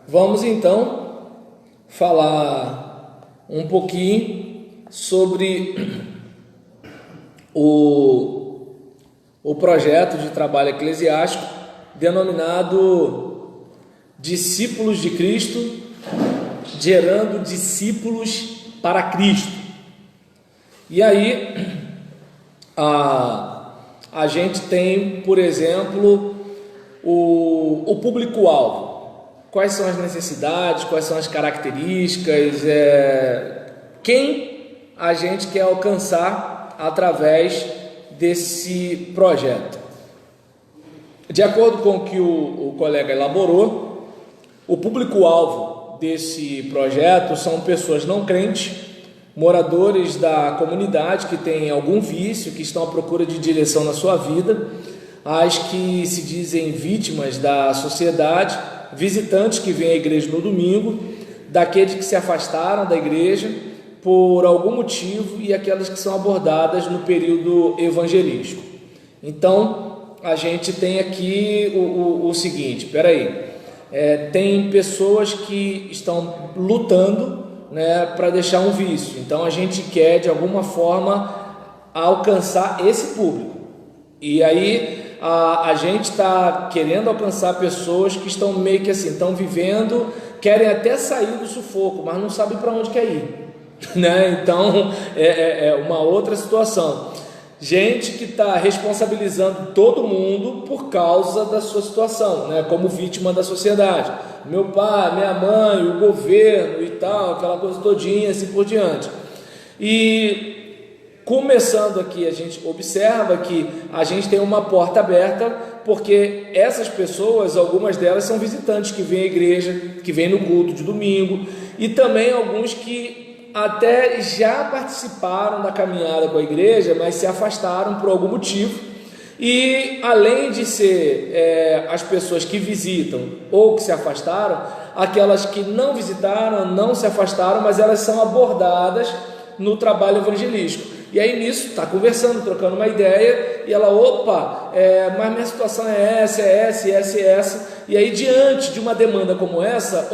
Vamos então falar um pouquinho sobre o projeto de trabalho eclesiástico denominado Discípulos de Cristo, gerando discípulos para Cristo. E aí a gente tem, por exemplo, o público-alvo. Quais são as necessidades, quais são as características, quem a gente quer alcançar através desse projeto. De acordo com o que o colega elaborou, o público-alvo desse projeto são pessoas não crentes, moradores da comunidade que têm algum vício, que estão à procura de direção na sua vida, as que se dizem vítimas da sociedade, visitantes que vêm à igreja no domingo, daqueles que se afastaram da igreja por algum motivo e aquelas que são abordadas no período evangelístico. Então, a gente tem aqui o seguinte, tem pessoas que estão lutando, para deixar um vício. Então, a gente quer, de alguma forma, alcançar esse público. E aí, a gente está querendo alcançar pessoas que estão meio que assim, estão vivendo, querem até sair do sufoco, mas não sabem para onde quer ir, Então é uma outra situação. Gente que está responsabilizando todo mundo por causa da sua situação, como vítima da sociedade. Meu pai, minha mãe, o governo e tal, aquela coisa todinha, assim por diante. E começando aqui, a gente observa que a gente tem uma porta aberta, porque essas pessoas, algumas delas são visitantes que vêm à igreja, que vêm no culto de domingo, e também alguns que até já participaram da caminhada com a igreja, mas se afastaram por algum motivo. E além de ser as pessoas que visitam ou que se afastaram, aquelas que não visitaram, não se afastaram, mas elas são abordadas no trabalho evangelístico. E aí nisso, está conversando, trocando uma ideia, e ela, mas minha situação é essa. E aí, diante de uma demanda como essa,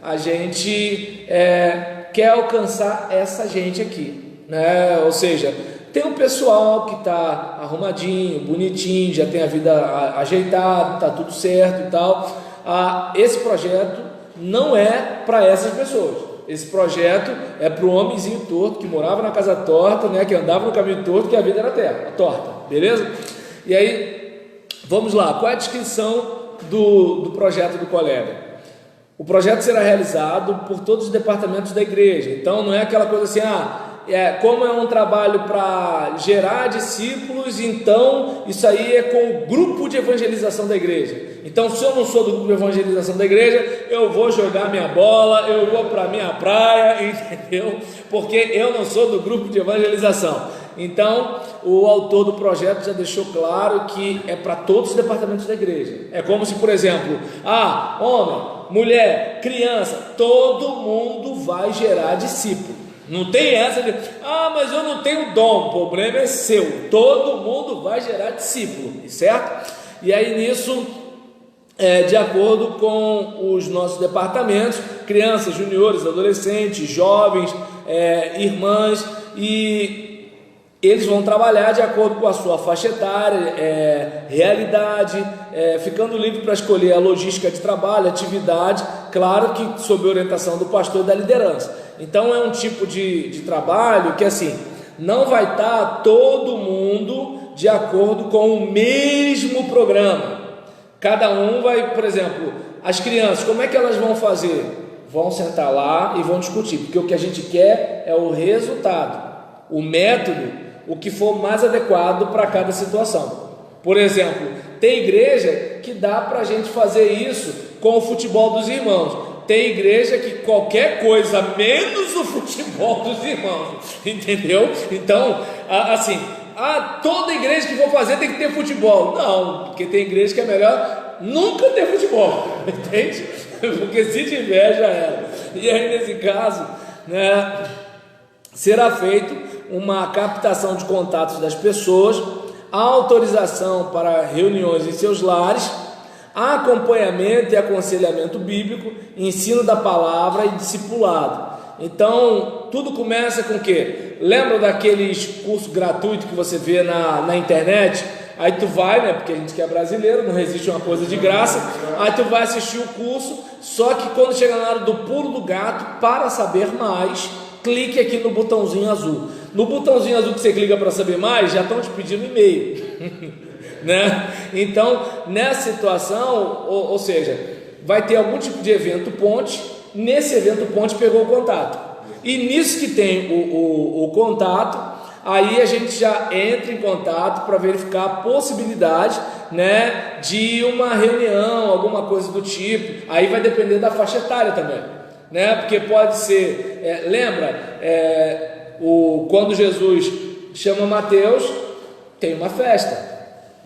a gente quer alcançar essa gente aqui, Ou seja, tem um pessoal que está arrumadinho, bonitinho, já tem a vida ajeitada, está tudo certo e tal. Esse projeto não é para essas pessoas. Esse projeto é para o homenzinho torto que morava na casa torta, que andava no caminho torto, que a vida era torta, beleza? E aí, vamos lá, qual é a descrição do projeto do colega? O projeto será realizado por todos os departamentos da igreja. Então não é aquela coisa assim, como é um trabalho para gerar discípulos, então isso aí é com o grupo de evangelização da igreja. Então, se eu não sou do grupo de evangelização da igreja, eu vou jogar minha bola, eu vou para minha praia, entendeu? Porque eu não sou do grupo de evangelização. Então, o autor do projeto já deixou claro que é para todos os departamentos da igreja. É como se, por exemplo, homem, mulher, criança, todo mundo vai gerar discípulo. Não tem essa de, mas eu não tenho dom, o problema é seu. Todo mundo vai gerar discípulo, certo? E aí nisso, de acordo com os nossos departamentos, crianças, juniores, adolescentes, jovens, irmãs, e eles vão trabalhar de acordo com a sua faixa etária, realidade, ficando livre para escolher a logística de trabalho, atividade, claro que sob orientação do pastor e da liderança. Então é um tipo de trabalho que assim, não vai estar todo mundo de acordo com o mesmo programa. Cada um vai, por exemplo, as crianças, como é que elas vão fazer? Vão sentar lá e vão discutir, porque o que a gente quer é o resultado, o método, o que for mais adequado para cada situação. Por exemplo, tem igreja que dá para a gente fazer isso com o futebol dos irmãos. Tem igreja que qualquer coisa menos o futebol dos irmãos, entendeu? Então, assim, toda igreja que for fazer tem que ter futebol. Não, porque tem igreja que é melhor nunca ter futebol, entende? Porque se tiver já era. E aí nesse caso, será feito uma captação de contatos das pessoas, a autorização para reuniões em seus lares, acompanhamento e aconselhamento bíblico, ensino da palavra e discipulado. Então, tudo começa com o quê? Lembra daqueles cursos gratuitos que você vê na internet? Aí tu vai, né? Porque a gente que é brasileiro, não resiste uma coisa de graça. Aí tu vai assistir o curso, só que quando chega na hora do pulo do gato, para saber mais, clique aqui no botãozinho azul. No botãozinho azul que você clica para saber mais, já estão te pedindo e-mail. Né? Então, nessa situação, ou seja, vai ter algum tipo de evento ponte. Nesse evento ponte pegou o contato. E nisso que tem o contato, aí a gente já entra em contato para verificar a possibilidade, né, de uma reunião, alguma coisa do tipo. Aí vai depender da faixa etária também, né? Porque pode ser, quando Jesus chama Mateus, tem uma festa.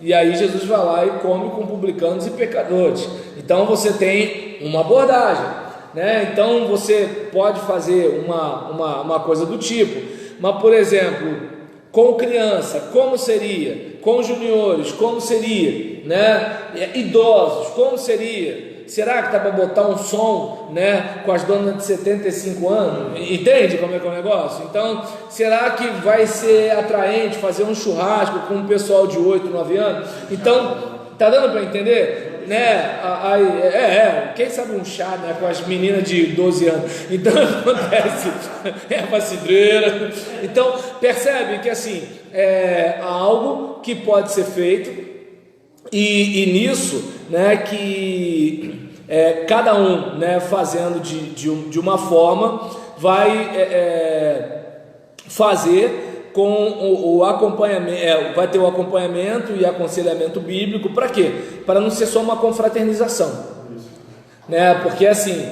E aí Jesus vai lá e come com publicanos e pecadores. Então você tem uma abordagem, né? Então você pode fazer uma coisa do tipo. Mas, por exemplo, com criança, como seria? Com juniores, como seria? Né? Idosos, como seria? Será que dá para botar um som, né, com as donas de 75 anos? Entende como é que é o negócio? Então, será que vai ser atraente fazer um churrasco com um pessoal de 8, 9 anos? Então, tá dando para entender? Né? Quem sabe um chá, né, com as meninas de 12 anos? Então acontece, a cidreira. Então percebe que assim é algo que pode ser feito, e nisso, né, que cada um, né, fazendo de uma forma, vai fazer com o acompanhamento, vai ter o acompanhamento e aconselhamento bíblico. Para quê? Para não ser só uma confraternização, né? Porque assim,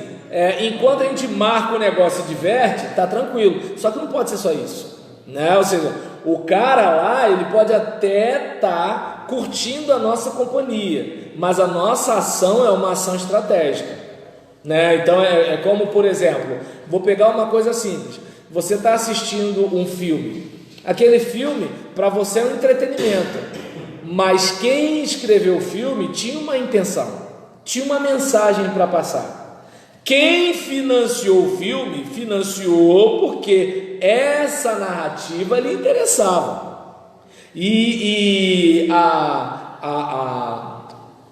enquanto a gente marca o negócio e diverte, tá tranquilo, só que não pode ser só isso, né? Ou seja, o cara lá, ele pode até estar curtindo a nossa companhia, mas a nossa ação é uma ação estratégica, né? Então é como, por exemplo, vou pegar uma coisa simples. Você está assistindo um filme. Aquele filme para você é um entretenimento, mas quem escreveu o filme tinha uma intenção, tinha uma mensagem para passar. Quem financiou o filme, financiou porque essa narrativa lhe interessava.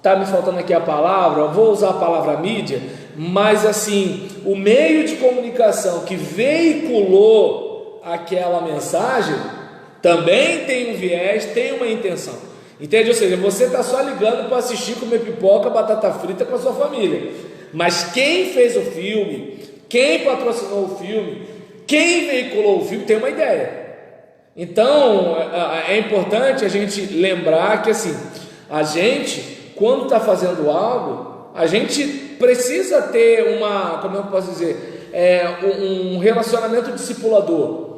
Tá me faltando aqui a palavra, vou usar a palavra mídia, mas assim, o meio de comunicação que veiculou aquela mensagem também tem um viés, tem uma intenção, entende? Ou seja, você está só ligando para assistir, comer pipoca, batata frita com a sua família, mas quem fez o filme, quem patrocinou o filme, quem veiculou o filme tem uma ideia. Então é importante a gente lembrar que assim, a gente, quando está fazendo algo, a gente precisa ter como eu posso dizer, um relacionamento discipulador.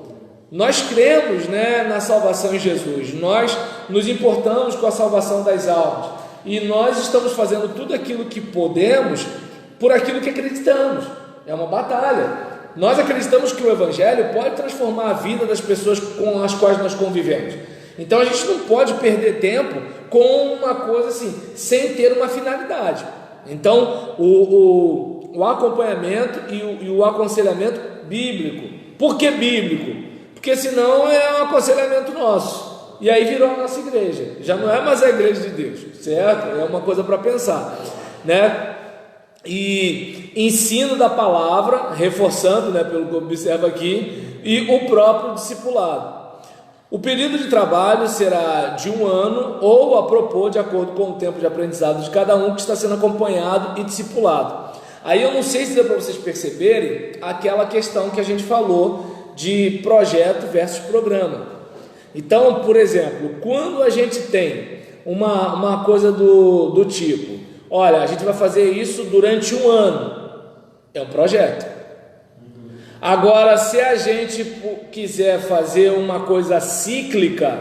Nós cremos, né, na salvação em Jesus, nós nos importamos com a salvação das almas, e nós estamos fazendo tudo aquilo que podemos por aquilo que acreditamos. É uma batalha. Nós acreditamos que o Evangelho pode transformar a vida das pessoas com as quais nós convivemos. Então a gente não pode perder tempo com uma coisa assim, sem ter uma finalidade. Então o acompanhamento e o aconselhamento bíblico. Por que bíblico? Porque senão é um aconselhamento nosso, e aí virou a nossa igreja, já não é mais a igreja de Deus, certo? É uma coisa para pensar, né? E ensino da palavra, reforçando, né, pelo que observa aqui, e o próprio discipulado. O período de trabalho será de 1 ano, ou a propor de acordo com o tempo de aprendizado de cada um que está sendo acompanhado e discipulado. Aí eu não sei se deu para vocês perceberem aquela questão que a gente falou de projeto versus programa. Então, por exemplo, quando a gente tem uma coisa do tipo, olha, a gente vai fazer isso durante 1 ano, é um projeto. Agora, se a gente quiser fazer uma coisa cíclica,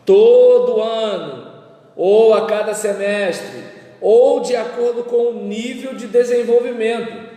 todo ano, ou a cada semestre, ou de acordo com o nível de desenvolvimento,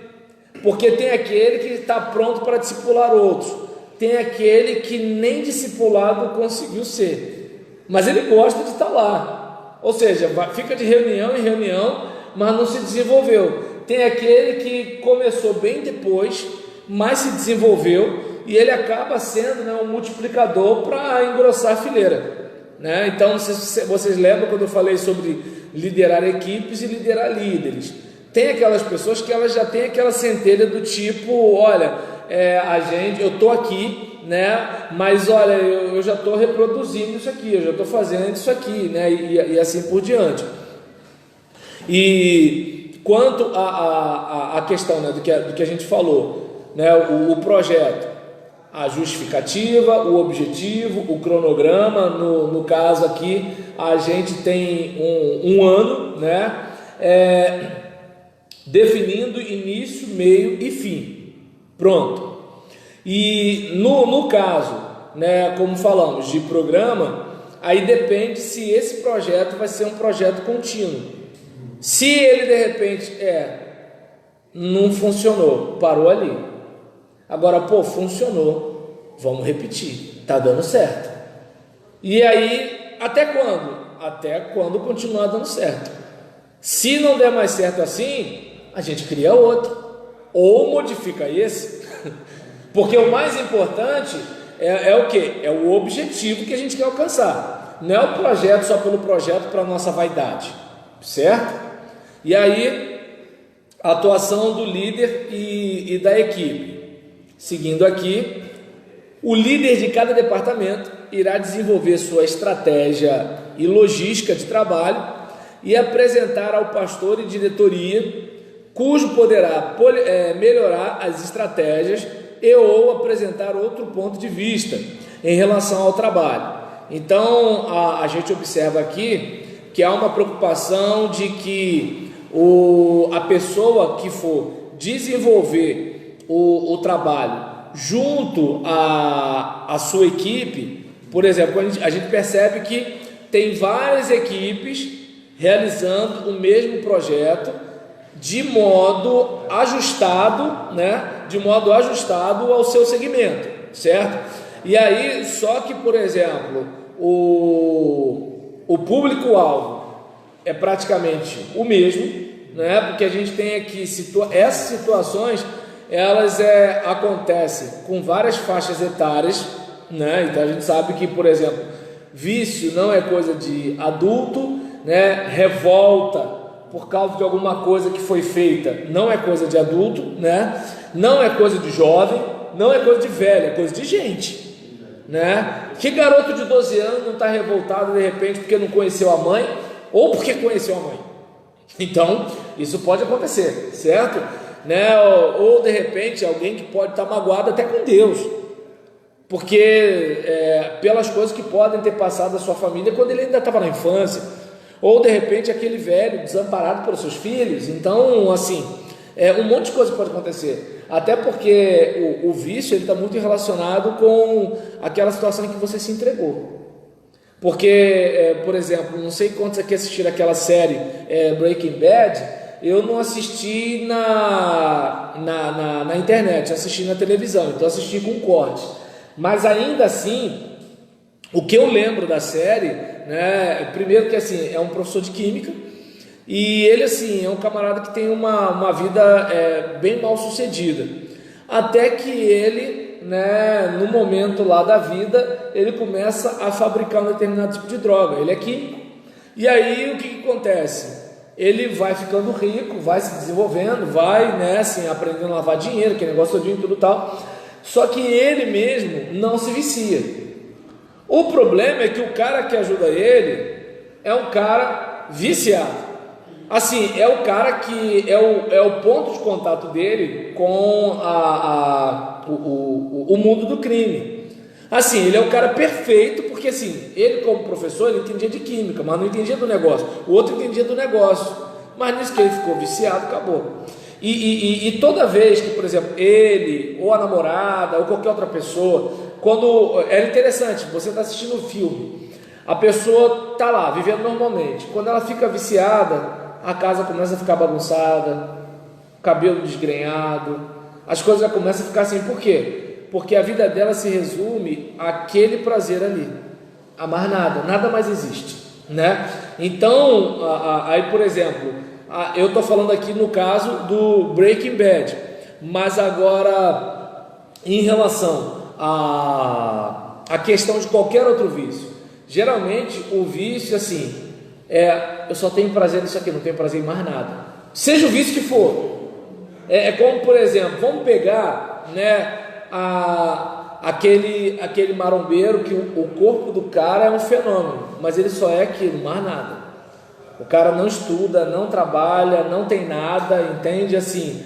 porque tem aquele que está pronto para discipular outros, tem aquele que nem discipulado conseguiu ser, mas ele gosta de estar lá. Ou seja, fica de reunião em reunião, mas não se desenvolveu. Tem aquele que começou bem depois, mas se desenvolveu, e ele acaba sendo, né, um multiplicador para engrossar a fileira, né? Então, não sei se vocês lembram quando eu falei sobre liderar equipes e liderar líderes. Tem aquelas pessoas que elas já têm aquela centelha do tipo, olha, eu estou aqui, né? Mas olha, eu já estou reproduzindo isso aqui, eu já estou fazendo isso aqui, né? E assim por diante. E quanto à questão, né, do que a gente falou, né, o projeto, a justificativa, o objetivo, o cronograma, no caso aqui a gente tem um ano, né, definindo início, meio e fim, pronto. E no caso, né, como falamos de programa, aí depende se esse projeto vai ser um projeto contínuo. Se ele de repente não funcionou, parou ali. Agora, funcionou, vamos repetir, tá dando certo. E aí, até quando? Até quando continuar dando certo. Se não der mais certo assim, a gente cria outro, ou modifica esse, porque o mais importante é o quê? É o objetivo que a gente quer alcançar, não é o projeto só pelo projeto para nossa vaidade, certo? E aí, a atuação do líder e da equipe. Seguindo aqui, o líder de cada departamento irá desenvolver sua estratégia e logística de trabalho e apresentar ao pastor e diretoria, cujo poderá melhorar as estratégias ou apresentar outro ponto de vista em relação ao trabalho. Então, a gente observa aqui que há uma preocupação de que a pessoa que for desenvolver o trabalho junto à sua equipe, por exemplo, a gente percebe que tem várias equipes realizando o mesmo projeto de modo ajustado, né? De modo ajustado ao seu segmento, certo? E aí, só que, por exemplo, o público-alvo é praticamente o mesmo, né? Porque a gente tem aqui essas situações, elas acontecem com várias faixas etárias, né? Então a gente sabe que, por exemplo, vício não é coisa de adulto, né? Revolta por causa de alguma coisa que foi feita não é coisa de adulto, né? Não é coisa de jovem, não é coisa de velho, é coisa de gente, né? Que garoto de 12 anos não está revoltado de repente porque não conheceu a mãe ou porque conheceu a mãe? Então isso pode acontecer, certo? Né? Ou de repente alguém que pode estar magoado até com Deus, porque pelas coisas que podem ter passado da sua família quando ele ainda estava na infância, ou de repente aquele velho desamparado pelos seus filhos. Então, assim, um monte de coisa pode acontecer, até porque o vício está muito relacionado com aquela situação em que você se entregou. Porque, por exemplo, não sei quantos aqui assistiram aquela série Breaking Bad. Eu não assisti na internet, assisti na televisão, então assisti com corte. Mas ainda assim, o que eu lembro da série, né, primeiro que assim, é um professor de química, e ele assim, é um camarada que tem uma vida bem mal sucedida, até que ele, né, no momento lá da vida, ele começa a fabricar um determinado tipo de droga, ele é químico, e aí o que acontece? Ele vai ficando rico, vai se desenvolvendo, vai, né, assim, aprendendo a lavar dinheiro, que negócio todinho e tudo tal, só que ele mesmo não se vicia. O problema é que o cara que ajuda ele é um cara viciado. Assim, é o cara que é o ponto de contato dele com o mundo do crime. Assim, ele é o cara perfeito, porque assim, ele como professor, ele entendia de química, mas não entendia do negócio. O outro entendia do negócio, mas nisso que ele ficou viciado, acabou. E toda vez que, por exemplo, ele, ou a namorada, ou qualquer outra pessoa, quando é interessante, você está assistindo um filme, a pessoa está lá, vivendo normalmente, quando ela fica viciada, a casa começa a ficar bagunçada, cabelo desgrenhado, as coisas já começam a ficar assim. Por quê? Porque a vida dela se resume àquele prazer ali, a mais nada mais existe, né? Então, aí por exemplo, eu estou falando aqui no caso do Breaking Bad, mas agora em relação a questão de qualquer outro vício, geralmente o vício assim, eu só tenho prazer nisso aqui, não tenho prazer em mais nada, seja o vício que for. É como, por exemplo, vamos pegar, né, aquele marombeiro que o corpo do cara é um fenômeno, mas ele só é aquilo, mais nada. O cara não estuda, não trabalha, não tem nada, entende? Assim,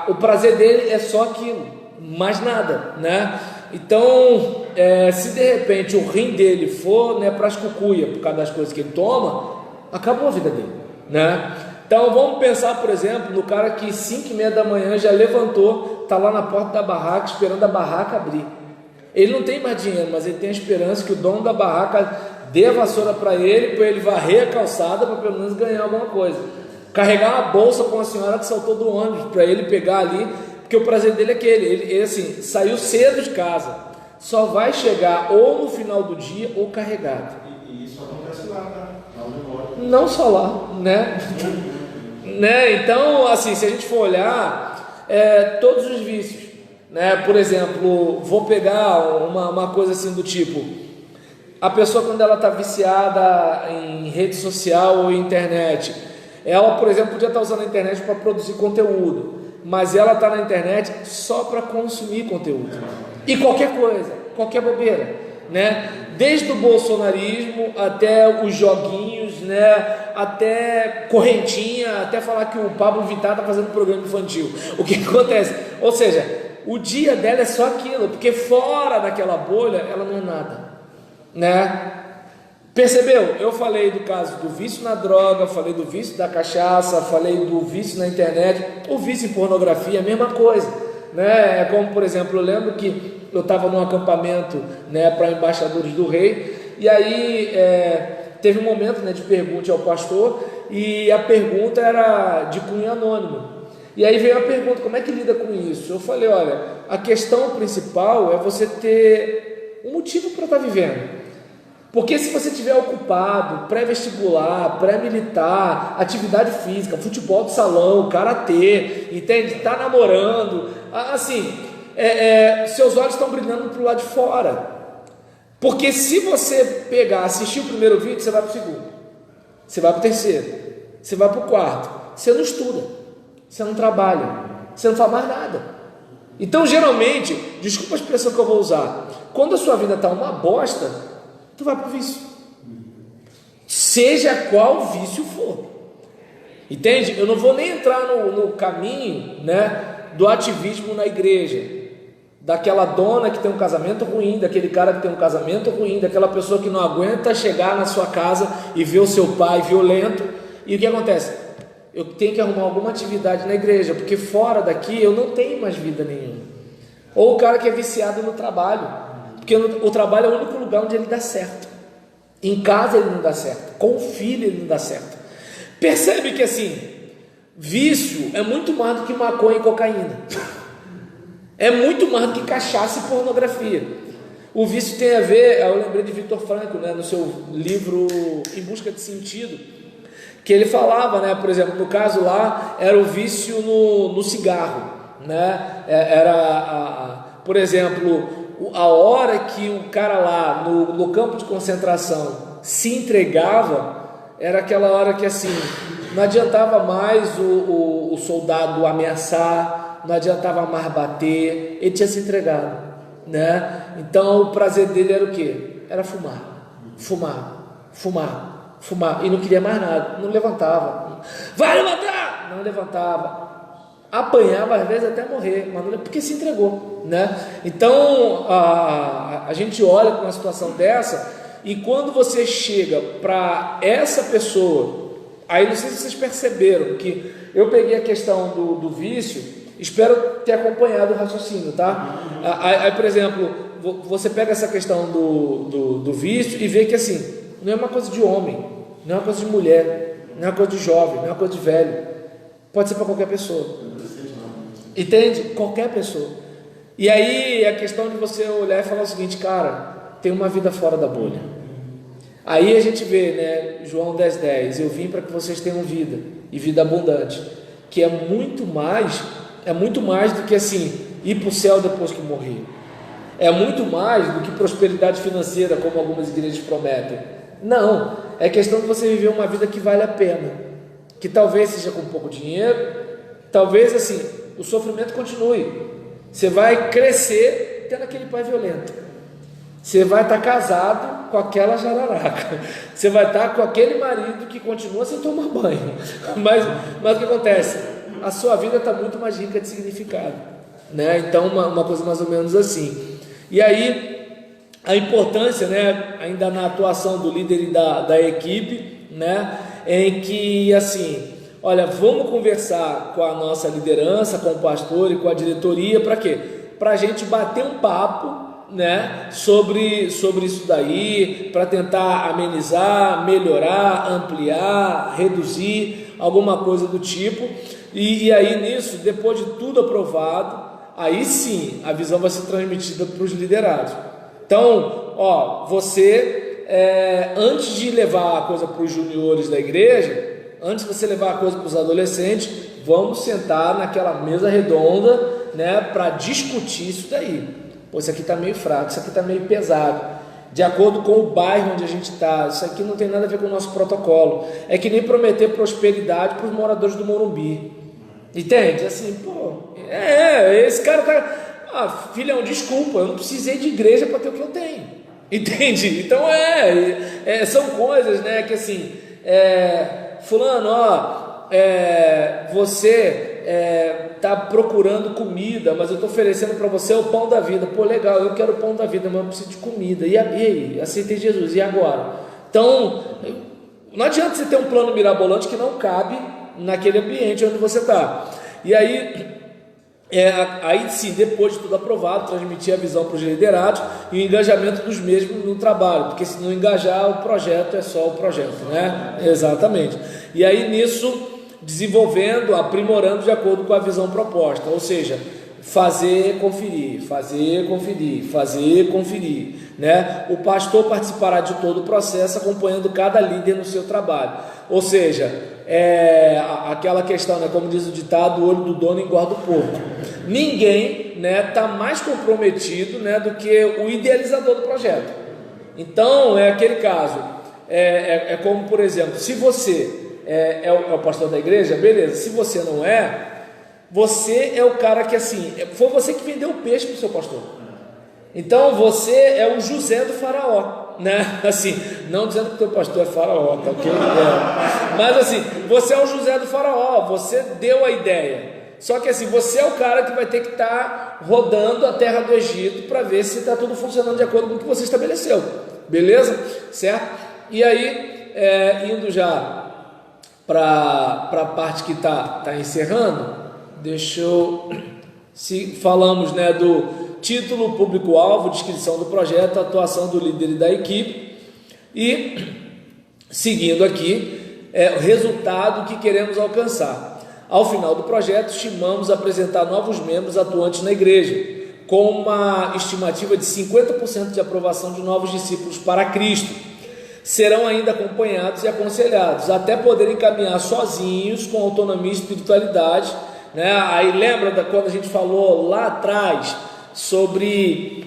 o prazer dele é só aquilo, mais nada, né? Então, se de repente o rim dele for, né, para as cucuia, por causa das coisas que ele toma, acabou a vida dele, né? Então vamos pensar, por exemplo, no cara que 5h30 da manhã já levantou, está lá na porta da barraca esperando a barraca abrir. Ele não tem mais dinheiro, mas ele tem a esperança que o dono da barraca dê a vassoura para ele varrer a calçada para pelo menos ganhar alguma coisa. Carregar uma bolsa com a senhora que saltou do ônibus para ele pegar ali, porque o prazer dele é aquele. Ele assim, saiu cedo de casa, só vai chegar ou no final do dia ou carregado. E isso acontece lá, tá? Não só lá, né? Então, assim, se a gente for olhar, todos os vícios, né? Por exemplo, vou pegar uma coisa assim do tipo, a pessoa quando ela está viciada em rede social ou internet, ela, por exemplo, podia estar usando a internet para produzir conteúdo, mas ela está na internet só para consumir conteúdo, e qualquer coisa, qualquer bobeira, né? Desde o bolsonarismo até os joguinhos, né? Até correntinha, até falar que o Pablo Vittar está fazendo programa infantil. O que acontece? Ou seja, o dia dela é só aquilo, porque fora daquela bolha ela não é nada, né? Percebeu? Eu falei do caso do vício na droga, falei do vício da cachaça, falei do vício na internet, o vício em pornografia, a mesma coisa, né? É como, por exemplo, eu lembro que eu estava num acampamento, né, para embaixadores do rei, e aí teve um momento, né, de pergunta ao pastor, e a pergunta era de cunho anônimo, e aí veio a pergunta, como é que lida com isso? Eu falei, olha, a questão principal é você ter um motivo para estar vivendo, porque se você estiver ocupado, pré-vestibular, pré-militar, atividade física, futebol de salão, karatê, entende? Está namorando, assim, seus olhos estão brilhando para o lado de fora, porque se você pegar, assistir o primeiro vídeo, você vai para o segundo, você vai para o terceiro, você vai para o quarto, você não estuda, você não trabalha, você não faz mais nada. Então geralmente, desculpa a expressão que eu vou usar, quando a sua vida está uma bosta, tu vai para o vício, seja qual vício for, entende? Eu não vou nem entrar no caminho, né, do ativismo na igreja, daquela dona que tem um casamento ruim, daquele cara que tem um casamento ruim, daquela pessoa que não aguenta chegar na sua casa e ver o seu pai violento, e o que acontece? Eu tenho que arrumar alguma atividade na igreja, porque fora daqui eu não tenho mais vida nenhuma. Ou o cara que é viciado no trabalho, porque o trabalho é o único lugar onde ele dá certo, em casa ele não dá certo, com o filho ele não dá certo. Percebe que assim, vício é muito mais do que maconha e cocaína, é muito mais do que cachaça e pornografia. O vício tem a ver, eu lembrei de Victor Frankl, né, no seu livro Em Busca de Sentido, que ele falava, né, por exemplo, no caso lá, era o vício no cigarro, né, por exemplo, a hora que o cara lá no campo de concentração se entregava, era aquela hora que assim, não adiantava mais o soldado ameaçar, não adiantava mais bater, ele tinha se entregado, né? Então o prazer dele era o quê? Era fumar, e não queria mais nada, não levantava, vai levantar, não levantava, apanhava às vezes até morrer, mas não, porque se entregou, né? Então a gente olha para uma situação dessa, e quando você chega para essa pessoa, aí não sei se vocês perceberam que eu peguei a questão do vício, espero ter acompanhado o raciocínio, tá? Aí, por exemplo, você pega essa questão do vício e vê que assim, não é uma coisa de homem, não é uma coisa de mulher, não é uma coisa de jovem, não é uma coisa de velho, pode ser para qualquer pessoa, entende? Qualquer pessoa. E aí a questão de você olhar e falar o seguinte, cara, tem uma vida fora da bolha. Aí a gente vê, né, João 10:10, eu vim para que vocês tenham vida, e vida abundante, que é muito mais do que assim, ir para o céu depois que morrer. É muito mais do que prosperidade financeira, como algumas igrejas prometem. Não, é questão de você viver uma vida que vale a pena, que talvez seja com pouco dinheiro, talvez assim, o sofrimento continue, você vai crescer tendo aquele pai violento, você vai estar casado com aquela jararaca, você vai estar com aquele marido que continua sem tomar banho, mas o que acontece? A sua vida está muito mais rica de significado, né? Então uma coisa mais ou menos assim. E aí a importância, né, ainda na atuação do líder e da equipe, né, em que assim, olha, vamos conversar com a nossa liderança, com o pastor e com a diretoria, para quê? Para a gente bater um papo, né, sobre isso daí, para tentar amenizar, melhorar, ampliar, reduzir, alguma coisa do tipo. E aí nisso, depois de tudo aprovado, aí sim a visão vai ser transmitida para os liderados. Então, você, antes de levar a coisa para os juniores da igreja, antes de você levar a coisa para os adolescentes, vamos sentar naquela mesa redonda, né, para discutir isso daí. Pô, isso aqui está meio fraco, isso aqui está meio pesado, de acordo com o bairro onde a gente está, isso aqui não tem nada a ver com o nosso protocolo. É que nem prometer prosperidade para os moradores do Morumbi, entende? Assim, esse cara tá, filhão, desculpa, eu não precisei de igreja para ter o que eu tenho, entende? Então são coisas, né, que assim, fulano, você está procurando comida, mas eu estou oferecendo para você o pão da vida. Pô, legal, eu quero o pão da vida, mas eu preciso de comida. E aí, aceitei Jesus, e agora? Então, não adianta você ter um plano mirabolante que não cabe naquele ambiente onde você está. E aí, aí sim, depois de tudo aprovado, transmitir a visão para os liderados e o engajamento dos mesmos no trabalho, porque se não engajar, o projeto é só o projeto, né? Exatamente. E aí nisso, desenvolvendo, aprimorando de acordo com a visão proposta, ou seja, fazer, conferir, né? O pastor participará de todo o processo, acompanhando cada líder no seu trabalho, ou seja, aquela questão, né, como diz o ditado, o olho do dono engorda o porco. Ninguém, né, está mais comprometido, né, do que o idealizador do projeto. Então é aquele caso, como por exemplo, se você é o pastor da igreja, beleza, se você não você é o cara que assim, foi você que vendeu o peixe para o seu pastor, então você é o José do faraó, né? Assim, não dizendo que o teu pastor é faraó, tá ok? Mas assim, você é o José do faraó, você deu a ideia, só que assim, você é o cara que vai ter que estar rodando a terra do Egito para ver se está tudo funcionando de acordo com o que você estabeleceu, beleza? Certo? E aí, indo já para a parte que está encerrando, falamos, né, do título, público-alvo, descrição do projeto, atuação do líder e da equipe, e seguindo aqui, o resultado que queremos alcançar. Ao final do projeto, estimamos apresentar novos membros atuantes na igreja, com uma estimativa de 50% de aprovação de novos discípulos para Cristo. Serão ainda acompanhados e aconselhados, até poderem caminhar sozinhos, com autonomia e espiritualidade, né? Aí lembra quando a gente falou lá atrás sobre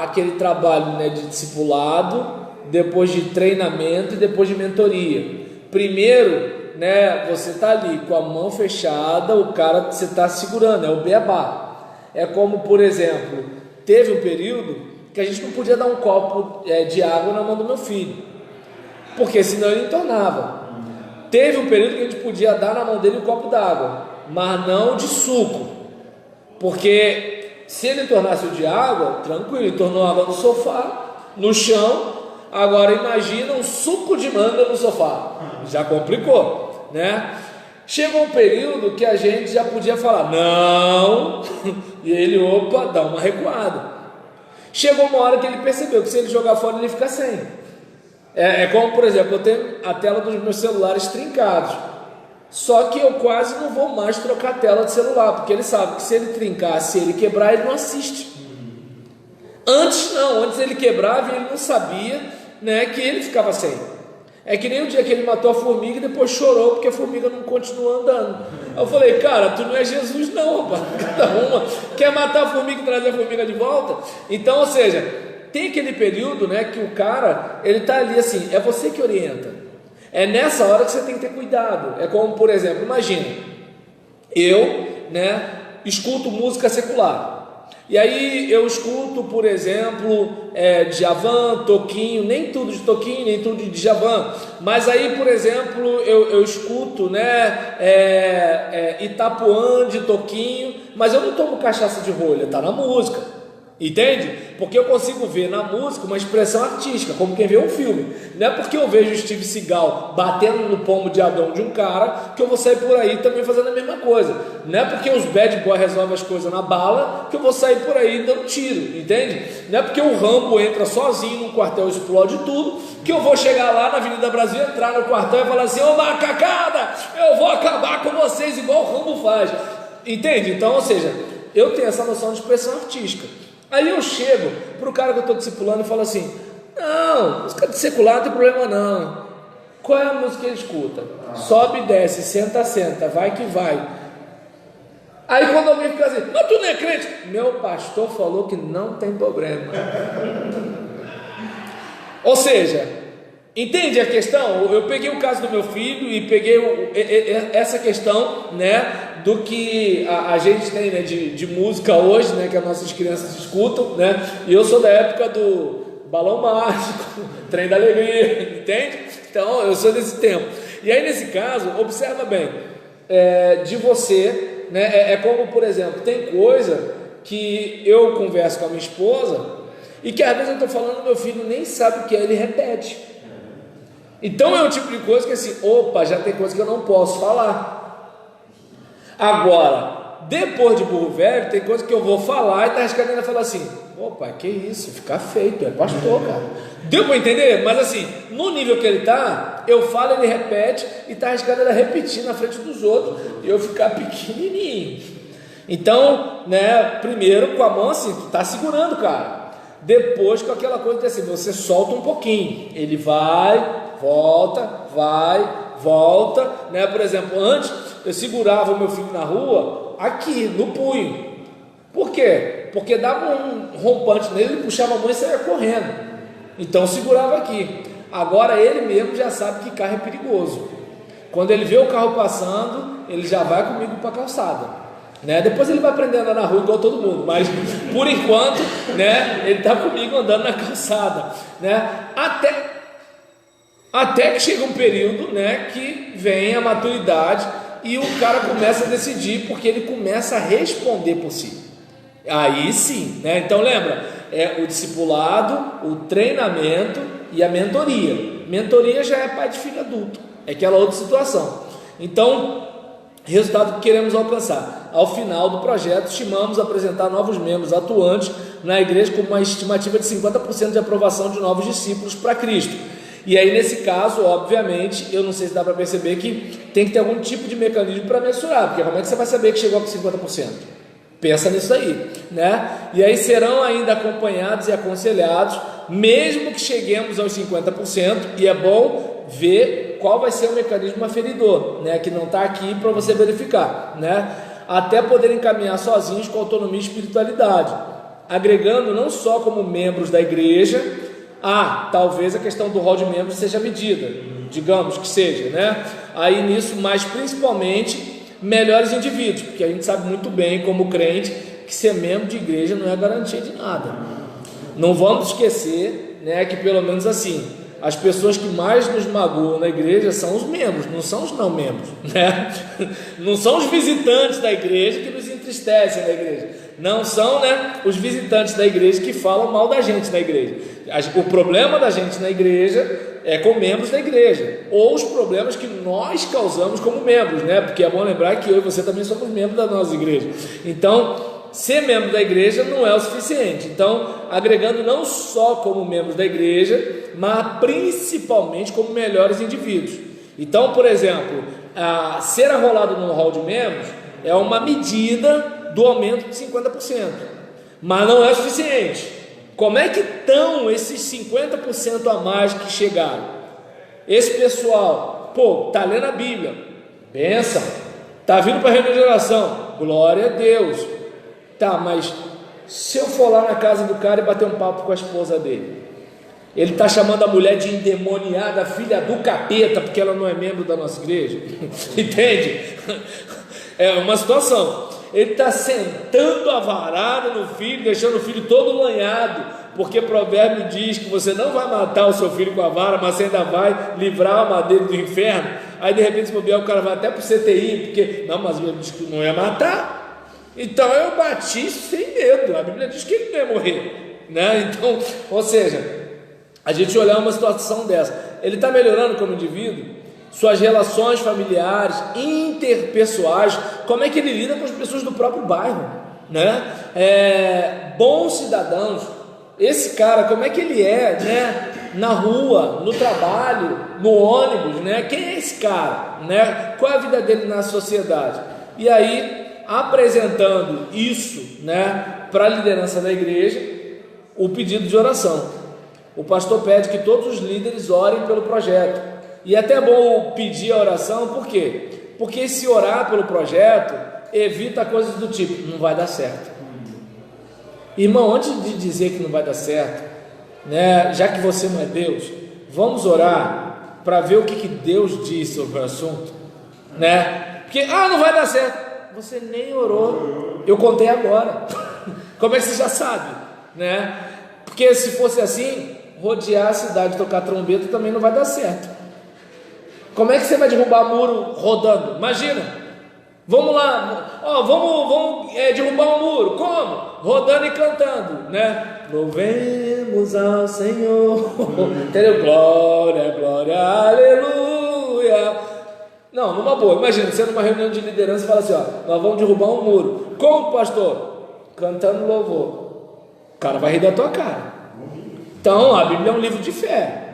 aquele trabalho, né, de discipulado, depois de treinamento e depois de mentoria. Primeiro, né, você está ali com a mão fechada, o cara você está segurando, é o beabá. É como, por exemplo, teve um período que a gente não podia dar um copo de água na mão do meu filho, porque senão ele entornava. Teve um período que a gente podia dar na mão dele um copo d'água, mas não de suco, porque se ele entornasse o de água, tranquilo, ele tornou água no sofá, no chão. Agora imagina um suco de manga no sofá, já complicou, né? Chegou um período que a gente já podia falar não, e ele, dá uma recuada. Chegou uma hora que ele percebeu que se ele jogar fora ele fica sem. Como, por exemplo, eu tenho a tela dos meus celulares trincados, só que eu quase não vou mais trocar a tela de celular, porque ele sabe que se ele trincar, se ele quebrar, ele não assiste. Antes ele quebrava e ele não sabia né, que ele ficava sem. É que nem o dia que ele matou a formiga e depois chorou porque a formiga não continuou andando. Eu falei, cara, tu não é Jesus não, rapaz. Cada uma quer matar a formiga e trazer a formiga de volta. Então, ou seja, tem aquele período, né, que o cara, ele tá ali assim, é você que orienta. É nessa hora que você tem que ter cuidado. É como, por exemplo, imagina, eu, né, escuto música secular. E aí eu escuto, por exemplo, Djavan, Toquinho, nem tudo de Toquinho, nem tudo de Djavan, mas aí, por exemplo, eu escuto, né, Itapuã de Toquinho, mas eu não tomo cachaça de rolha, tá na música. Entende? Porque eu consigo ver na música uma expressão artística, como quem vê um filme. Não é porque eu vejo o Steve Seagal batendo no pomo de Adão de um cara que eu vou sair por aí também fazendo a mesma coisa. Não é porque os bad boys resolvem as coisas na bala que eu vou sair por aí dando tiro, entende? Não é porque o Rambo entra sozinho num quartel e explode tudo que eu vou chegar lá na Avenida Brasil, entrar no quartel e falar assim: ô macacada, eu vou acabar com vocês igual o Rambo faz. Entende? Então, ou seja, eu tenho essa noção de expressão artística. Aí eu chego para o cara que eu estou discipulando e falo assim: não, música de secular não tem problema não. Qual é a música que ele escuta? Sobe e desce, senta, senta, vai que vai. Aí quando alguém fica assim: mas tu não é crente? Meu pastor falou que não tem problema. Ou seja, entende a questão? Eu peguei o caso do meu filho e peguei essa questão, né, do que a gente tem, né, de música hoje, né, que as nossas crianças escutam, né, e eu sou da época do Balão Mágico, Trem da Alegria, entende? Então eu sou desse tempo. E aí nesse caso, observa bem, de você, né, como por exemplo, tem coisa que eu converso com a minha esposa e que às vezes eu estou falando, meu filho nem sabe o que é, ele repete. Então é o tipo de coisa que assim, opa, já tem coisa que eu não posso falar. Agora, depois de burro velho, tem coisa que eu vou falar e tá arriscando ainda falar assim: opa, que isso, fica feio, tu é pastor, cara. Deu para entender? Mas assim, no nível que ele tá, eu falo, ele repete e tá arriscando ainda repetir na frente dos outros e eu ficar pequenininho. Então, né, primeiro com a mão assim, tu tá segurando, cara. Depois com aquela coisa de assim, você solta um pouquinho, ele vai, volta, né? Por exemplo, antes eu segurava o meu filho na rua aqui no punho. Por quê? Porque dava um rompante nele, ele puxava a mão e saía correndo. Então eu segurava aqui. Agora ele mesmo já sabe que carro é perigoso. Quando ele vê o carro passando, ele já vai comigo para a calçada, né? Depois ele vai aprender a andar na rua igual todo mundo, mas por enquanto, né, ele está comigo andando na calçada, né? Até que chega um período, né, que vem a maturidade e o cara começa a decidir, porque ele começa a responder por si. Aí sim, né? Então lembra, o discipulado, o treinamento e a mentoria. Mentoria já é pai de filho adulto, é aquela outra situação. Então, resultado que queremos alcançar: ao final do projeto, estimamos apresentar novos membros atuantes na igreja com uma estimativa de 50% de aprovação de novos discípulos para Cristo. E aí nesse caso, obviamente, eu não sei se dá para perceber que tem que ter algum tipo de mecanismo para mensurar, porque como é que você vai saber que chegou com 50%? Pensa nisso aí, né? E aí serão ainda acompanhados e aconselhados, mesmo que cheguemos aos 50%, e é bom ver qual vai ser o mecanismo aferidor, né? Que não está aqui para você verificar, né? Até poderem caminhar sozinhos com autonomia e espiritualidade, agregando não só como membros da igreja. Talvez a questão do rol de membros seja medida, digamos que seja, né? Aí nisso, mas principalmente melhores indivíduos, porque a gente sabe muito bem, como crente, que ser membro de igreja não é garantia de nada. Não vamos esquecer, né, que pelo menos assim, as pessoas que mais nos magoam na igreja são os membros, não são os não membros, né? Não são os visitantes da igreja que nos entristecem na igreja, não são, né, os visitantes da igreja que falam mal da gente na igreja. O problema da gente na igreja é com membros da igreja, ou os problemas que nós causamos como membros, né? Porque é bom lembrar que eu e você também somos membros da nossa igreja. Então, ser membro da igreja não é o suficiente. Então, agregando não só como membros da igreja, mas principalmente como melhores indivíduos. Então, por exemplo, ser arrolado no hall de membros é uma medida do aumento de 50%, mas não é o suficiente. Como é que estão esses 50% a mais que chegaram? Esse pessoal, pô, tá lendo a Bíblia, bênção, tá vindo para a reunião de oração, glória a Deus. Tá, mas se eu for lá na casa do cara e bater um papo com a esposa dele, ele está chamando a mulher de endemoniada, filha do capeta, porque ela não é membro da nossa igreja, entende? É uma situação. Ele está sentando a varada no filho, deixando o filho todo lanhado, porque provérbio diz que você não vai matar o seu filho com a vara, mas você ainda vai livrar a alma dele do inferno. Aí de repente, se bobear, o cara vai até para o CTI, porque não, mas a Bíblia diz que não ia matar, então eu bati sem medo. A Bíblia diz que ele não ia morrer, né? Então, ou seja, a gente olhar uma situação dessa, ele está melhorando como indivíduo, suas relações familiares, interpessoais, como é que ele lida com as pessoas do próprio bairro, né? Bons cidadãos, esse cara, como é que ele é, né? Na rua, no trabalho, no ônibus, né? Quem é esse cara, né? Qual é a vida dele na sociedade? E aí, apresentando isso, né, para a liderança da igreja, o pedido de oração. O pastor pede que todos os líderes orem pelo projeto. E é até bom pedir a oração, por quê? Porque se orar pelo projeto, evita coisas do tipo, não vai dar certo. Irmão, antes de dizer que não vai dar certo, né, já que você não é Deus, vamos orar para ver o que Deus diz sobre o assunto, né? Porque, não vai dar certo, você nem orou, eu contei agora, como é que você já sabe, né? Porque se fosse assim, rodear a cidade, tocar trombeta também não vai dar certo. Como é que você vai derrubar muro rodando? Imagina, vamos lá, vamos derrubar um muro, como? Rodando e cantando, né? Louvemos ao Senhor, entendeu? Glória, glória, aleluia. Não, numa boa, imagina, você numa reunião de liderança fala assim, nós vamos derrubar um muro, como, pastor? Cantando louvor, o cara vai rir da tua cara. Então, a Bíblia é um livro de fé,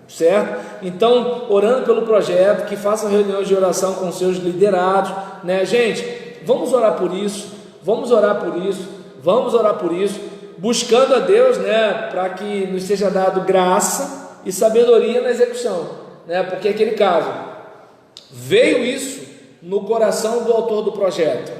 certo? Então, orando pelo projeto, que façam reuniões de oração com seus liderados, né, gente? Vamos orar por isso, vamos orar por isso, vamos orar por isso, buscando a Deus, né, para que nos seja dado graça e sabedoria na execução, né? Porque aquele caso, veio isso no coração do autor do projeto,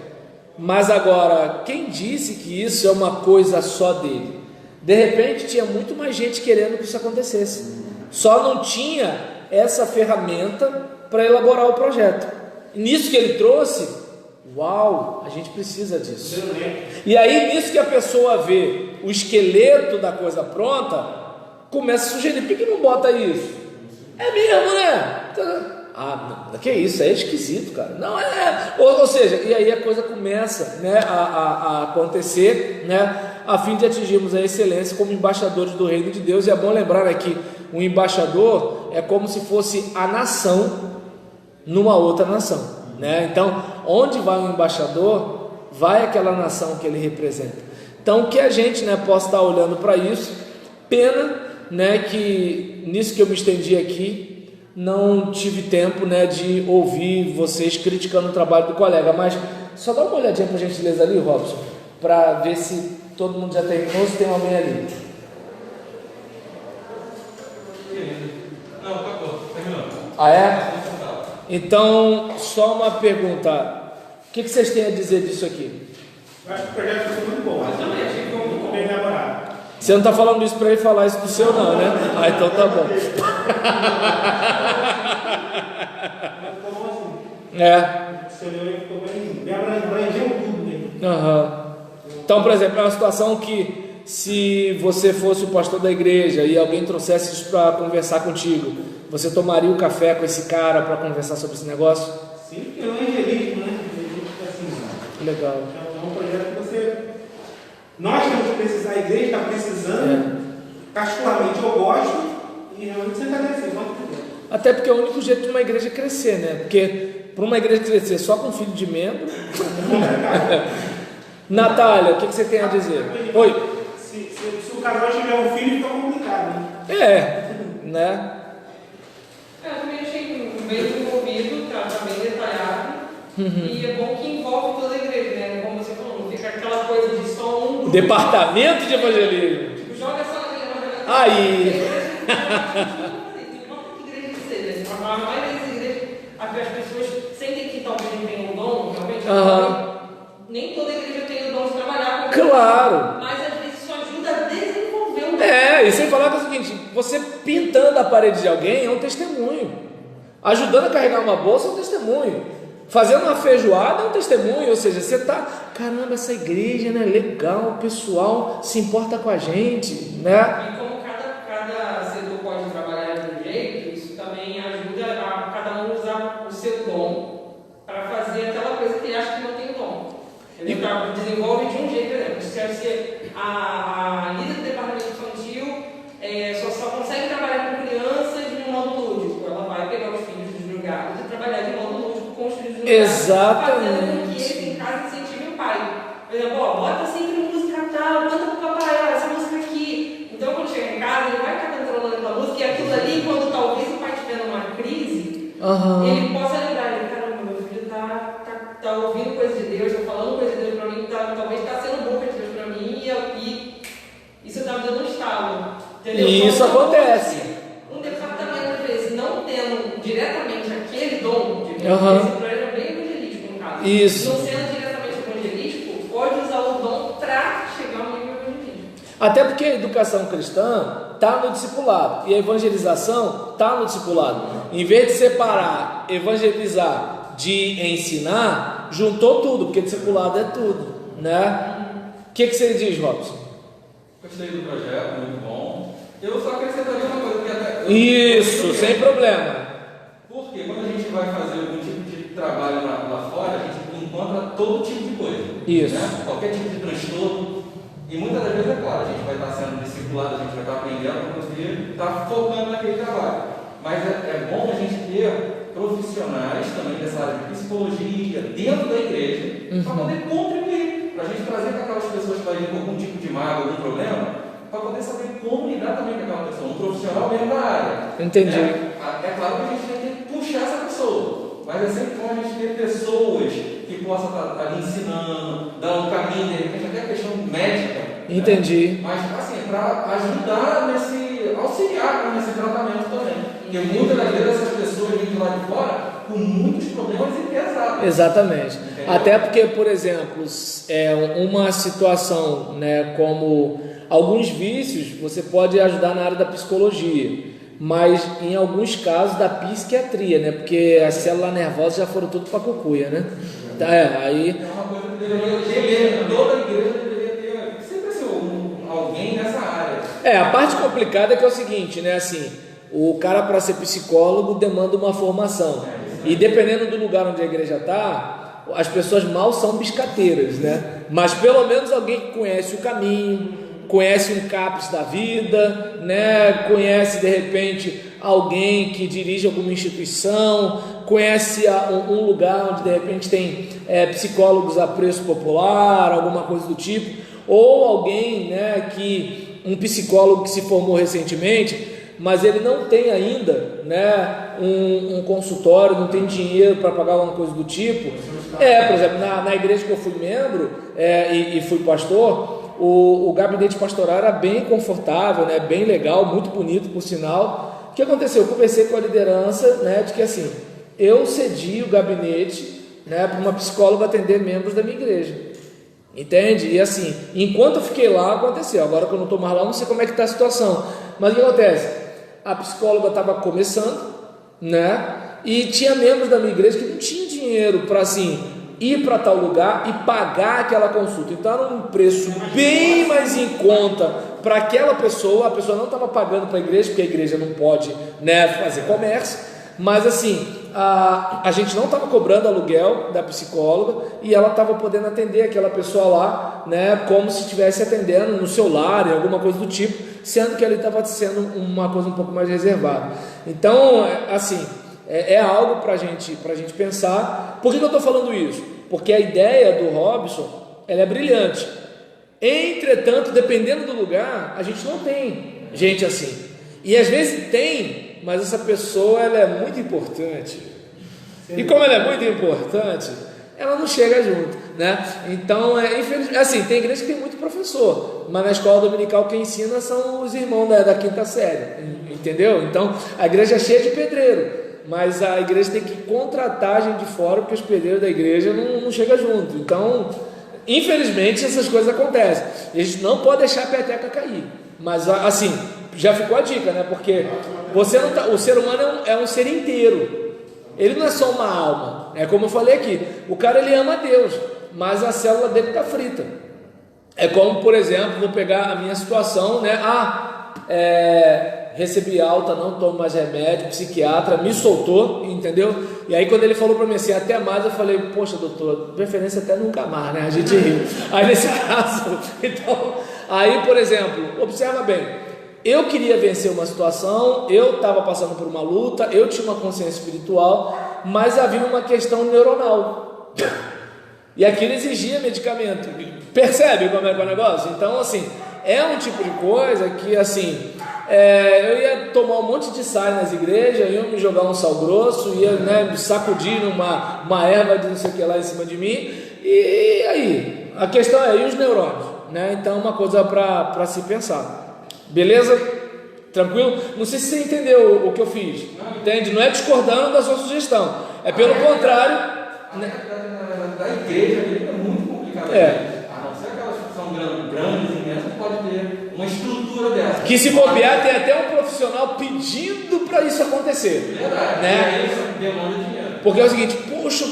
mas agora, quem disse que isso é uma coisa só dele? De repente tinha muito mais gente querendo que isso acontecesse, só não tinha essa ferramenta para elaborar o projeto. E nisso que ele trouxe, uau, a gente precisa disso. E aí nisso que a pessoa vê o esqueleto da coisa pronta, começa a sugerir, por que não bota isso? É mesmo, né? Não, que isso, é esquisito, cara. Não é, ou seja, e aí a coisa começa, né, a acontecer, né, a fim de atingirmos a excelência como embaixadores do reino de Deus. E é bom lembrar aqui, um embaixador é como se fosse a nação numa outra nação, né? Então, onde vai um embaixador, vai aquela nação que ele representa. Então, que a gente, né, possa estar olhando para isso. Pena, né, que nisso que eu me estendi aqui, não tive tempo, né, de ouvir vocês criticando o trabalho do colega, mas só dá uma olhadinha por gentileza ali, Robson, para ver se todo mundo já terminou, se tem alguém ali. Não, acabou, terminou. Ah, é? Então, só uma pergunta, o que vocês têm a dizer disso aqui? Eu acho que o projeto foi muito bom, mas também achei que foi muito bem elaborado. Você não está falando isso para ele falar isso do seu não, né? Então tá bom. Você olhou e ficou bem abrangeu tudo dele. Então, por exemplo, é uma situação que, se você fosse o pastor da igreja e alguém trouxesse isso para conversar contigo, você tomaria o café com esse cara para conversar sobre esse negócio? Sim, porque é um evangelismo, né? Assim, legal. É um projeto que você... Nós temos que precisar, a igreja está precisando, particularmente eu gosto, e realmente você está crescendo. Até porque é o único jeito de uma igreja crescer, né? Porque para uma igreja crescer só com filho de membro... Natália, o que você tem a dizer? Oi. Se o casal tiver um filho, fica complicado, né? Né? Eu também achei bem desenvolvido, tá bem detalhado. E é bom que envolve toda a igreja, né? Como você falou, não fica aquela coisa de só um. Departamento de evangelismo. Tipo, joga Aí. Não que igreja seja, a maioria das igrejas, as pessoas sentem que talvez não tenham dom, realmente. Nem toda igreja tem o dom de trabalhar com Claro. mas às vezes isso ajuda a desenvolver um dom. E sem falar que é o seguinte, você pintando a parede de alguém é um testemunho. Ajudando a carregar uma bolsa é um testemunho. Fazendo uma feijoada é um testemunho. Ou seja, você está, caramba, essa igreja, né, legal, o pessoal se importa com a gente, né? E como cada setor pode trabalhar de um jeito, isso também ajuda a cada um usar o seu dom para fazer aquela coisa que ele acha que não tem dom. Ele desenvolve de um jeito, por exemplo, se quer ser a líder do departamento infantil, só consegue trabalhar com crianças de um modo lúdico. Ela vai pegar os filhos dos drogados e trabalhar de modo lúdico com os filhos dos drogados. Exatamente. Fazendo com que eles em casa incentivem o pai. Por exemplo, bota sempre música tal, canta pro papai, essa música aqui. Então, quando chega em casa, ele vai estar controlando a música e aquilo ali, quando talvez o pai estiver numa crise, ele possa lembrar, caramba, meu filho tá ouvindo coisa de Deus, está falando coisa de Deus para mim, talvez está sendo boca de Deus para mim, e isso está me dando um estalo. Entendeu? E isso acontece. Um departamento, às vezes, não tendo diretamente aquele dom de Deus, esse projeto é bem evangelístico, no caso. Isso. Não sendo diretamente evangelístico, pode usar o dom para chegar ao nível evangelístico. Até porque a educação cristã está no discipulado e a evangelização está no discipulado. Em vez de separar, evangelizar de ensinar, juntou tudo, porque discipulado é tudo, né? O que você diz, Robson? Gostei do projeto, muito bom. Eu só acrescentaria uma coisa que até... Isso, sem problema. Porque quando a gente vai fazer algum tipo de trabalho lá fora, a gente encontra todo tipo de coisa. Isso. Né? Qualquer tipo de transtorno. E muitas das vezes, é claro, a gente vai estar sendo discipulado, a gente vai estar aprendendo para conseguir estar focando naquele trabalho. Mas é bom a gente ter profissionais também dessa área de psicologia dentro da igreja para poder contribuir, para a gente trazer para aquelas pessoas que estão com algum tipo de mágoa, algum problema, para poder saber como lidar também com aquela pessoa, um profissional mesmo da área. Entendi. É claro que a gente tem que puxar essa pessoa, mas é sempre bom a gente ter pessoas que possam estar ali ensinando, dar um caminho, de repente até a questão médica. Entendi. Né? Mas assim, para ajudar auxiliar nesse tratamento também. Porque muitas das vezes essas pessoas vêm de lá de fora com muitos problemas e pesados. Exatamente. Entendeu? Até porque, por exemplo, uma situação, né, como alguns vícios, você pode ajudar na área da psicologia, mas em alguns casos da psiquiatria, né, porque as células nervosas já foram tudo para cucuia, né? Aí... É uma coisa que deveria ter, toda a igreja deveria ter sempre assim, alguém nessa área. A parte complicada é que é o seguinte, né, assim, o cara para ser psicólogo demanda uma formação, e dependendo do lugar onde a igreja está, as pessoas mal são biscateiras, né, mas pelo menos alguém que conhece o caminho, conhece um CAPS da vida, né, conhece de repente alguém que dirige alguma instituição, conhece um lugar onde de repente tem psicólogos a preço popular, alguma coisa do tipo, ou alguém, né, um psicólogo que se formou recentemente, mas ele não tem ainda, né, um consultório, não tem dinheiro para pagar alguma coisa do tipo. Por exemplo, na igreja que eu fui membro e fui pastor, o gabinete pastoral era bem confortável, né, bem legal, muito bonito por sinal. O que aconteceu? Eu conversei com a liderança, né, de que assim, eu cedi o gabinete, né, para uma psicóloga atender membros da minha igreja. Entende? E assim, enquanto eu fiquei lá, aconteceu. Agora que eu não estou mais lá, eu não sei como é que está a situação. Mas o que acontece? A psicóloga estava começando, né? E tinha membros da minha igreja que não tinham dinheiro para assim ir para tal lugar e pagar aquela consulta. Então era um preço bem mais em conta para aquela pessoa. A pessoa não estava pagando para a igreja, porque a igreja não pode, né, fazer comércio. Mas assim, a gente não estava cobrando aluguel da psicóloga e ela estava podendo atender aquela pessoa lá, né, como se estivesse atendendo no seu lar, em alguma coisa do tipo, sendo que ali estava sendo uma coisa um pouco mais reservada. Então, assim, é algo para a gente pensar. Por que eu estou falando isso? Porque a ideia do Robson, ela é brilhante. Entretanto, dependendo do lugar, a gente não tem gente assim. E às vezes tem, mas essa pessoa ela é muito importante. E como ela é muito importante, ela não chega junto, né? Então, infelizmente, assim, tem igreja que tem muito professor, mas na escola dominical quem ensina são os irmãos da quinta série, entendeu? Então, a igreja é cheia de pedreiro, mas a igreja tem que contratar gente de fora, porque os pedreiros da igreja não chegam junto. Então, infelizmente, essas coisas acontecem, e a gente não pode deixar a peteca cair, mas assim, já ficou a dica, né? Porque você não tá, o ser humano é um ser inteiro. Ele não é só uma alma, é como eu falei aqui, o cara ele ama a Deus, mas a célula dele está frita. É como, por exemplo, vou pegar a minha situação, né? Recebi alta, não tomo mais remédio, psiquiatra me soltou, entendeu? E aí quando ele falou para mim assim, até mais, eu falei, poxa doutor, preferência até nunca mais, né? A gente riu. Aí nesse caso, então, aí por exemplo, observa bem, eu queria vencer uma situação, eu estava passando por uma luta, eu tinha uma consciência espiritual, mas havia uma questão neuronal, e aquilo exigia medicamento. Percebe como é que é o negócio? Então assim, é um tipo de coisa que assim, eu ia tomar um monte de sal nas igrejas, ia me jogar um sal grosso, ia, né, me sacudir uma erva de não sei o que lá em cima de mim, e aí, a questão é, e os neurônios, né? Então uma coisa para se pensar. Beleza? Tranquilo? Não sei se você entendeu o que eu fiz. Entende? Não é discordando da sua sugestão. É pelo contrário. Da igreja é muito complicado. A não ser aquelas que são grandes e imensas, pode ter uma estrutura dessa. Que se bobear, tem até um profissional pedindo para isso acontecer. Verdade. Né? E aí isso demanda dinheiro. Porque é o seguinte, poxa,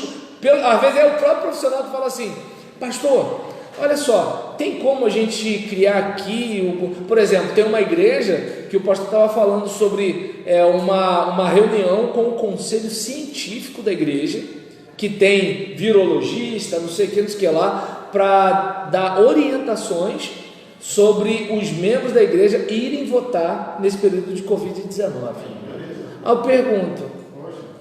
às vezes é o próprio profissional que fala assim, pastor, olha só, tem como a gente criar aqui, por exemplo, tem uma igreja que o pastor estava falando sobre uma reunião com o conselho científico da igreja, que tem virologista, não sei o que lá, para dar orientações sobre os membros da igreja irem votar nesse período de Covid-19. Aí eu pergunto,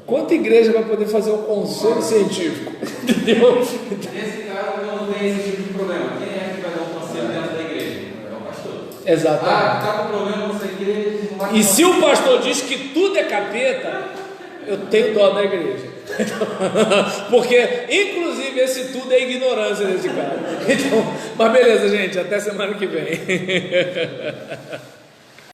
quanta igreja vai poder fazer o conselho científico? Entendeu? Nesse caso não tem esse tipo de problema. Quem é que vai dar um conselho dentro da igreja? É o pastor. Exatamente. Tá com problema, não sei o que. E se o pastor diz que tudo é capeta, eu tenho dó da igreja. Porque, inclusive, esse tudo é ignorância desse cara. Então, mas beleza, gente, até semana que vem.